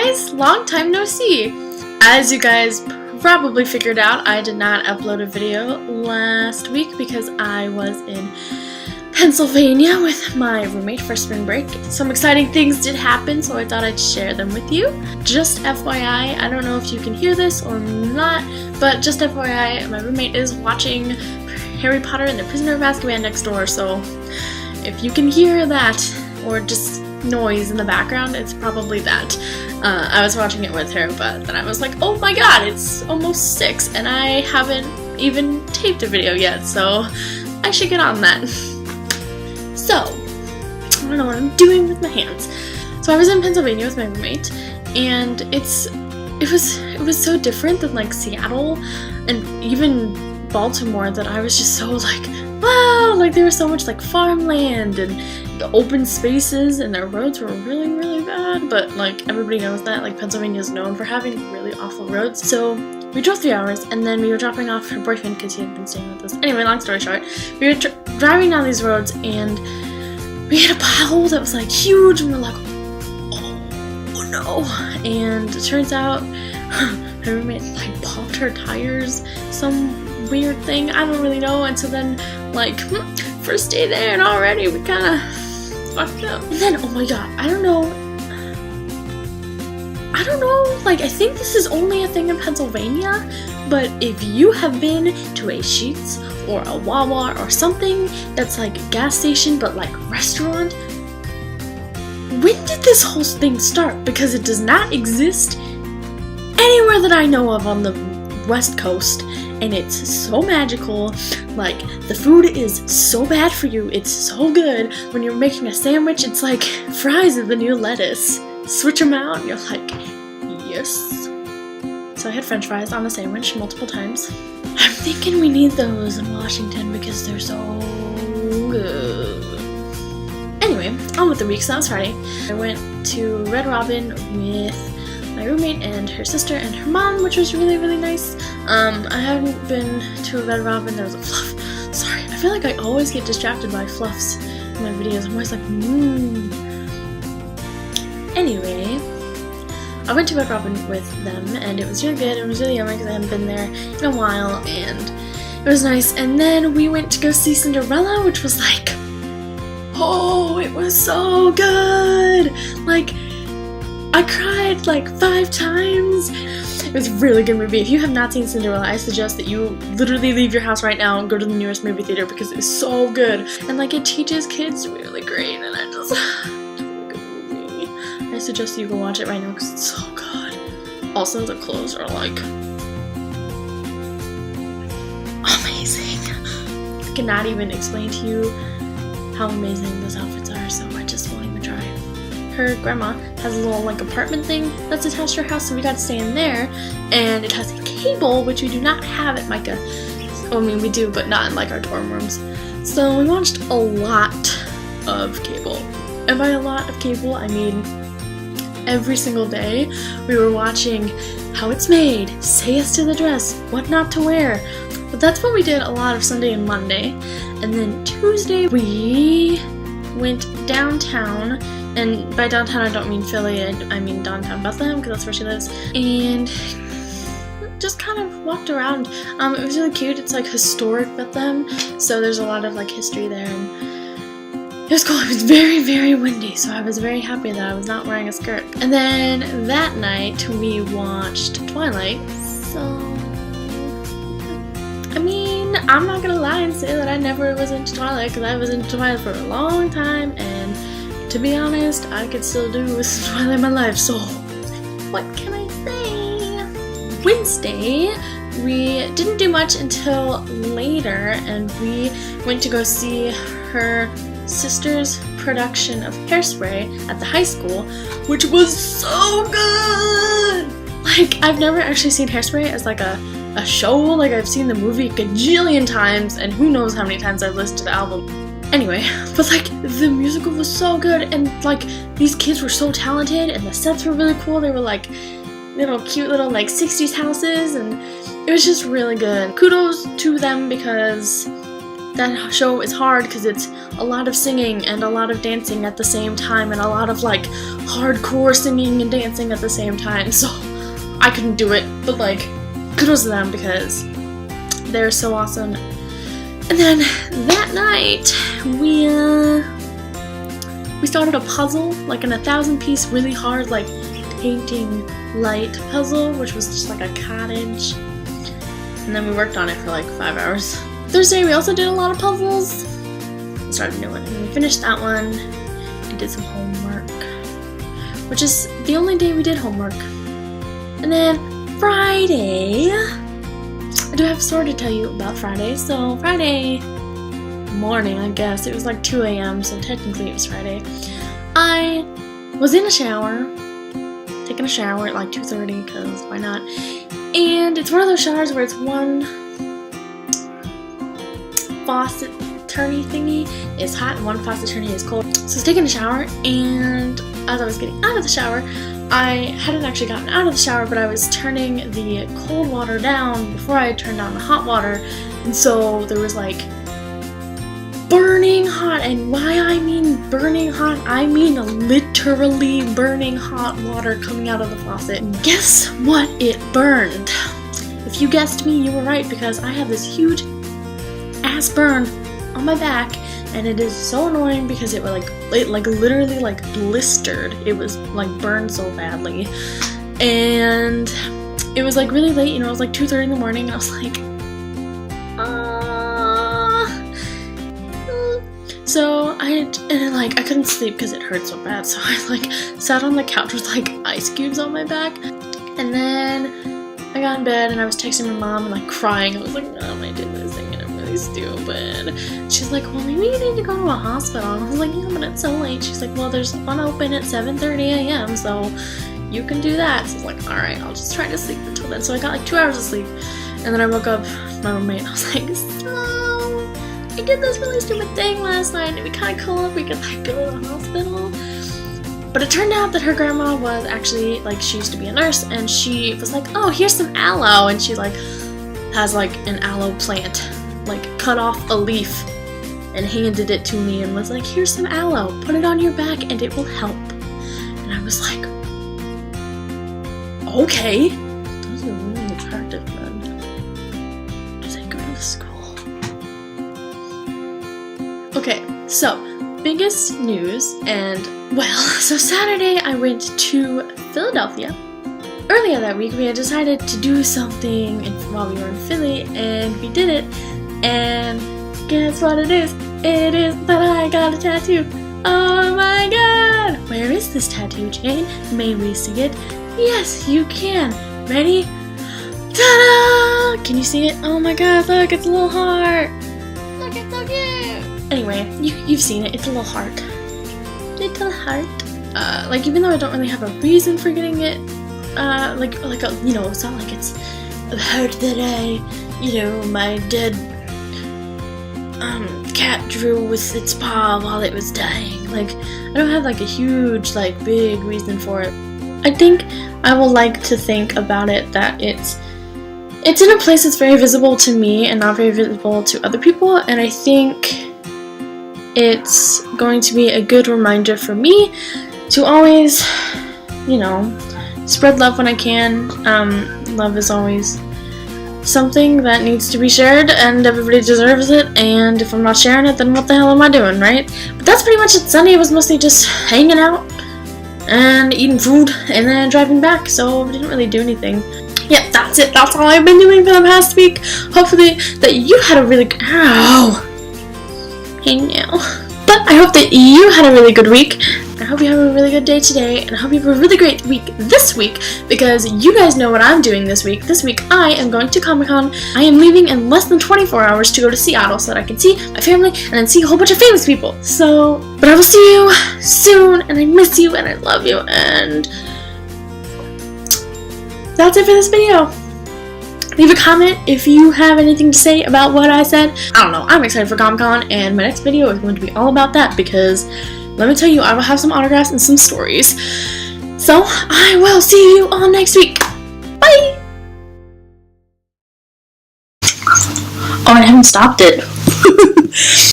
guys, long time no see. As you guys probably figured out, I did not upload a video last week because I was in Pennsylvania with my roommate for spring break. Some exciting things did happen, so I thought I'd share them with you. Just FYI, I don't know if you can hear this or not, but just FYI, my roommate is watching Harry Potter and the Prisoner of Azkaban next door, so if you can hear that or just noise in the background, it's probably that. I was watching it with her, but then I was like, oh my god, it's almost 6 and I haven't even taped a video yet, so I should get on that. So, I don't know what I'm doing with my hands. So I was in Pennsylvania with my roommate, and it was so different than like Seattle and even Baltimore that I was just so like, wow, like there was so much like farmland and the open spaces, and their roads were really, really bad, but like everybody knows that like Pennsylvania is known for having really awful roads. So we drove 3 hours, and then we were dropping off her boyfriend because he had been staying with us. Anyway, long story short, we were driving down these roads, and we hit a pothole that was like huge, and we're like, oh no. And it turns out my roommate like popped her tires, some weird thing, I don't really know. And so then like first day there, and already we kind of fucked up. And then, oh my god, I don't know, like I think this is only a thing in Pennsylvania, but if you have been to a Sheetz or a Wawa or something that's like a gas station but like restaurant, when did this whole thing start? Because it does not exist anywhere that I know of on the West Coast, and it's so magical. Like, the food is so bad for you, it's so good. When you're making a sandwich, it's like fries with the new lettuce. Switch them out, and you're like, yes. So I had french fries on a sandwich multiple times. I'm thinking we need those in Washington because they're so good. Anyway, on with the week, so that was Friday. I went to Red Robin with my roommate and her sister and her mom, which was really, really nice. I haven't been to a Red Robin. There was a fluff. Sorry, I feel like I always get distracted by fluffs in my videos. I'm always like, Anyway, I went to Red Robin with them, and it was really good. It was really yummy because I hadn't been there in a while, and it was nice. And then we went to go see Cinderella, which was like, oh, it was so good! Like, I cried like 5 times. It was a really good movie. If you have not seen Cinderella, I suggest that you literally leave your house right now and go to the nearest movie theater because it's so good. And like it teaches kids really great, and it's a really good movie. I suggest you go watch it right now because it's so good. Also, the clothes are like amazing. I cannot even explain to you how amazing those outfits are, so I just won't even try. Her grandma has a little like apartment thing that's attached to her house, so we got to stay in there, and it has a cable, which we do not have at Micah. I mean, we do, but not in like our dorm rooms. So we watched a lot of cable, and by a lot of cable I mean every single day we were watching How It's Made, Say Yes to the Dress, What Not to Wear. But that's what we did a lot of Sunday and Monday. And then Tuesday we went downtown. And by downtown, I don't mean Philly, I mean downtown Bethlehem, because that's where she lives. And just kind of walked around. It was really cute. It's like historic Bethlehem, so there's a lot of like history there. And it was cool. It was very, very windy, so I was very happy that I was not wearing a skirt. And then that night, we watched Twilight. So, I mean, I'm not gonna lie and say that I never was into Twilight, because I was into Twilight for a long time, and to be honest, I could still do with some Twilight in my life, so what can I say? Wednesday, we didn't do much until later, and we went to go see her sister's production of Hairspray at the high school, which was so good! Like, I've never actually seen Hairspray as like a show. Like, I've seen the movie a gajillion times, and who knows how many times I've listened to the album. Anyway, but like the musical was so good, and like these kids were so talented, and the sets were really cool. They were like little cute little like 60s houses, and it was just really good. Kudos to them because that show is hard because it's a lot of singing and a lot of dancing at the same time and a lot of like hardcore singing and dancing at the same time, so I couldn't do it, but like kudos to them because they're so awesome. And then that night we started a puzzle, like an 1,000-piece really hard like painting light puzzle, which was just like a cottage, and then we worked on it for like 5 hours. Thursday we also did a lot of puzzles and started a new one, and we finished that one and did some homework, which is the only day we did homework. And then Friday, I do have a story to tell you about Friday. So Friday morning, I guess, it was like 2 a.m, so technically it was Friday. I was in a shower, taking a shower at like 2:30, because why not? And it's one of those showers where it's one faucet turny thingy is hot and one faucet turny is cold. So I was taking a shower, and as I was getting out of the shower, I hadn't actually gotten out of the shower, but I was turning the cold water down before I had turned on the hot water, and so there was like burning hot, and why I mean burning hot, I mean literally burning hot water coming out of the faucet. And guess what? It burned. If you guessed me, you were right, because I have this huge ass burn on my back, and it is so annoying because it literally like blistered. It was like burned so badly, and it was like really late, you know, it was like 2:30 in the morning, and I was like, so I couldn't sleep because it hurt so bad, so I like sat on the couch with like ice cubes on my back, and then I got in bed and I was texting my mom and like crying. I was like, oh, I did this thing and I'm really stupid. She's like, well, maybe you need to go to a hospital. And I was like, yeah, but it's so late. She's like, well, there's one open at 7:30 a.m, so you can do that. So I was like, alright, I'll just try to sleep until then. So I got like 2 hours of sleep, and then I woke up my roommate and I was like, so I did this really stupid thing last night. It'd be kind of cool if we could like go to the hospital. But it turned out that her grandma was actually, like, she used to be a nurse, and she was like, oh, here's some aloe, and she, like, has, like, an aloe plant, like, cut off a leaf, and handed it to me, and was like, here's some aloe, put it on your back, and it will help. And I was like, okay. Those are really attractive men. Do they go to the school? Okay, so, biggest news, and well, so Saturday I went to Philadelphia. Earlier that week we had decided to do something while we were in Philly, and we did it, and guess what it is? It is that I got a tattoo. Oh my god! Where is this tattoo, Jane? May we see it? Yes, you can. Ready? Ta-da! Can you see it? Oh my god, look, it's a little heart. Look, it's so cute. Anyway, you've seen it. It's a little heart. Little heart. Like, even though I don't really have a reason for getting it, you know, it's not like it's a heart that my dead cat drew with its paw while it was dying. Like, I don't have like a huge, like, big reason for it. I think I will like to think about it that it's in a place that's very visible to me and not very visible to other people, and I think it's going to be a good reminder for me to always, you know, spread love when I can. Love is always something that needs to be shared, and everybody deserves it, and if I'm not sharing it, then what the hell am I doing, right? But that's pretty much it. Sunday was mostly just hanging out and eating food and then driving back, so I didn't really do anything. Yep, that's it. That's all I've been doing for the past week. Hopefully that you had a really good... Ow! I know. But I hope that you had a really good week. I hope you have a really good day today, and I hope you have a really great week this week, because you guys know what I'm doing this week. This week I am going to Comic-Con. I am leaving in less than 24 hours to go to Seattle so that I can see my family and then see a whole bunch of famous people. So, but I will see you soon, and I miss you, and I love you, and that's it for this video. Leave a comment if you have anything to say about what I said. I don't know, I'm excited for Comic-Con, and my next video is going to be all about that, because let me tell you, I will have some autographs and some stories. So, I will see you all next week. Bye! Oh, I haven't stopped it.